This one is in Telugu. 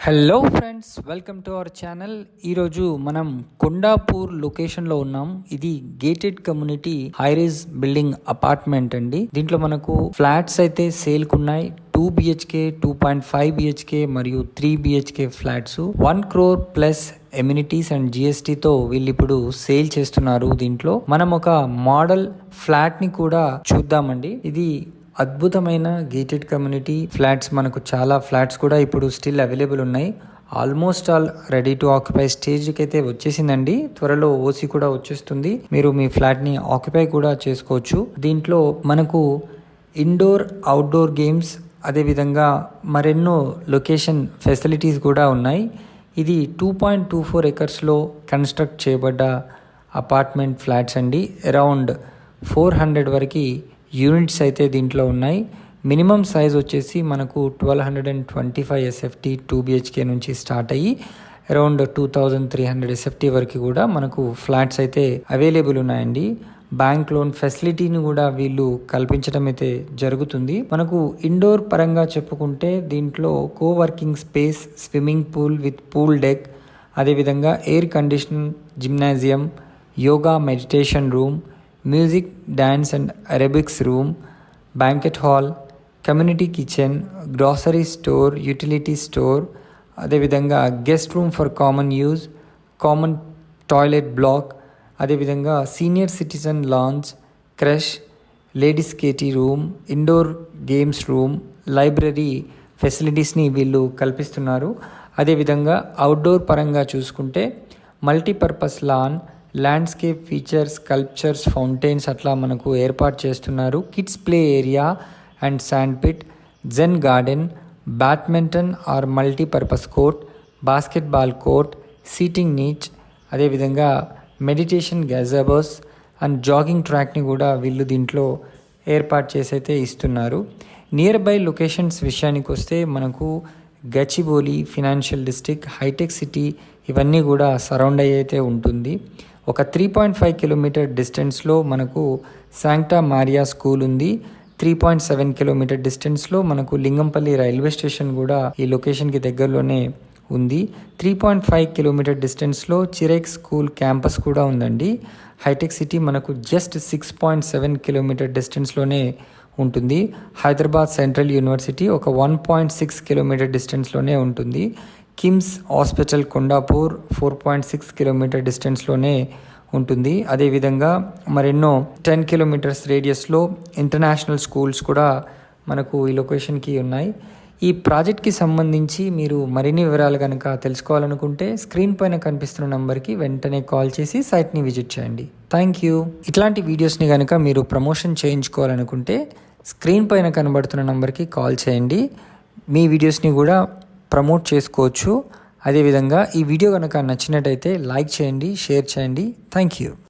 Hello friends, welcome to our channel. ఈరోజు మనం కొండాపూర్ లొకేషన్లో ఉన్నాం. ఇది gated community high-rise building apartment అండి. దీంట్లో మనకు ఫ్లాట్స్ అయితే సేల్కు ఉన్నాయి. 2 BHK, 2.5 BHK మరియు 3 BHK flats 1 crore plus amenities and GST తో వీళ్ళు ఇప్పుడు సేల్ చేస్తున్నారు. దీంట్లో మనం ఒక మోడల్ ఫ్లాట్ ని కూడా చూద్దామండి. ఇది అద్భుతమైన గేటెడ్ కమ్యూనిటీ ఫ్లాట్స్. మనకు చాలా ఫ్లాట్స్ కూడా ఇప్పుడు స్టిల్ అవైలబుల్ ఉన్నాయి. Almost all ready to occupy స్టేజ్కి అయితే వచ్చేసిందండి. త్వరలో ఓసీ కూడా వచ్చేస్తుంది. మీరు మీ ఫ్లాట్ని ఆక్యుపై కూడా చేసుకోవచ్చు. దీంట్లో మనకు ఇండోర్ అవుట్డోర్ గేమ్స్, అదేవిధంగా మరెన్నో లొకేషన్ ఫెసిలిటీస్ కూడా ఉన్నాయి. ఇది 2.24 acresలో కన్స్ట్రక్ట్ చేయబడ్డ అపార్ట్మెంట్ ఫ్లాట్స్ అండి. అరౌండ్ 400 వరకు యూనిట్స్ అయితే దీంట్లో ఉన్నాయి. మినిమం సైజ్ వచ్చేసి మనకు 1225 SFT 2 BHK నుంచి స్టార్ట్ అయ్యి అరౌండ్ 2300 SFT వరకు కూడా మనకు ఫ్లాట్స్ అయితే అవైలబుల్ ఉన్నాయండి. బ్యాంక్ లోన్ ఫెసిలిటీని కూడా వీళ్ళు కల్పించడం అయితే జరుగుతుంది. మనకు ఇండోర్ పరంగా చెప్పుకుంటే దీంట్లో coworking space, swimming pool with pool deck, అదేవిధంగా air condition gymnasium, yoga meditation room, music, dance and aerobics room, banquet hall, community kitchen, grocery store, utility store, అదేవిధంగా guest room for common use, common toilet block, అదేవిధంగా senior citizen lounge, creche, ladies kitty room, indoor games room, library ఫెసిలిటీస్ని వీళ్ళు కల్పిస్తున్నారు. అదేవిధంగా అవుట్డోర్ పరంగా చూసుకుంటే multipurpose lawn, landscape features, sculptures, fountains అట్లా మనకు ఏర్పాటు చేస్తున్నారు. Kids play area and sand pit, zen garden, badminton or multipurpose court, basketball court, seating niche, అదేవిధంగా మెడిటేషన్ గ్యాజబర్స్ అండ్ జాగింగ్ ట్రాక్ని కూడా వీళ్ళు దీంట్లో ఏర్పాటు చేసి అయితే ఇస్తున్నారు. నియర్ బై లొకేషన్స్ విషయానికి వస్తే మనకు గచ్చిబౌలి, ఫినాన్షియల్ డిస్ట్రిక్ట్, హైటెక్ సిటీ ఇవన్నీ కూడా సరౌండ్ అయ్యి అయితే ఉంటుంది. ఒక 3.5 కిలోమీటర్ డిస్టెన్స్లో మనకు శాంక్టా మారియా స్కూల్ ఉంది. 3.7 కిలోమీటర్ డిస్టెన్స్లో మనకు లింగంపల్లి రైల్వే స్టేషన్ కూడా ఈ లొకేషన్కి దగ్గరలోనే ఉంది. 3.5 కిలోమీటర్ డిస్టెన్స్లో చిరెక్ స్కూల్ క్యాంపస్ కూడా ఉందండి. హైటెక్ సిటీ మనకు జస్ట్ 6.7 కిలోమీటర్ డిస్టెన్స్లోనే ఉంటుంది. హైదరాబాద్ సెంట్రల్ యూనివర్సిటీ ఒక 1.6 కిలోమీటర్ డిస్టెన్స్లోనే ఉంటుంది. కిమ్స్ హాస్పిటల్ కొండాపూర్ 4.6 కిలోమీటర్ డిస్టెన్స్లోనే ఉంటుంది. అదేవిధంగా మరెన్నో 10 కిలోమీటర్స్ రేడియస్లో ఇంటర్నేషనల్ స్కూల్స్ కూడా మనకు ఈ లొకేషన్కి ఉన్నాయి. ఈ ప్రాజెక్ట్కి సంబంధించి మీరు మరిన్ని వివరాలు కనుక తెలుసుకోవాలనుకుంటే స్క్రీన్ పైన కనిపిస్తున్న నంబర్కి వెంటనే కాల్ చేసి సైట్ని విజిట్ చేయండి. Thank you. ఇట్లాంటి వీడియోస్ని కనుక మీరు ప్రమోషన్ చేయించుకోవాలనుకుంటే స్క్రీన్ పైన కనబడుతున్న నంబర్కి కాల్ చేయండి. మీ వీడియోస్ని కూడా ప్రమోట్ చేసుకోవచ్చు. అదేవిధంగా ఈ వీడియో కనుక నచ్చినట్టయితే లైక్ చేయండి, షేర్ చేయండి. Thank you.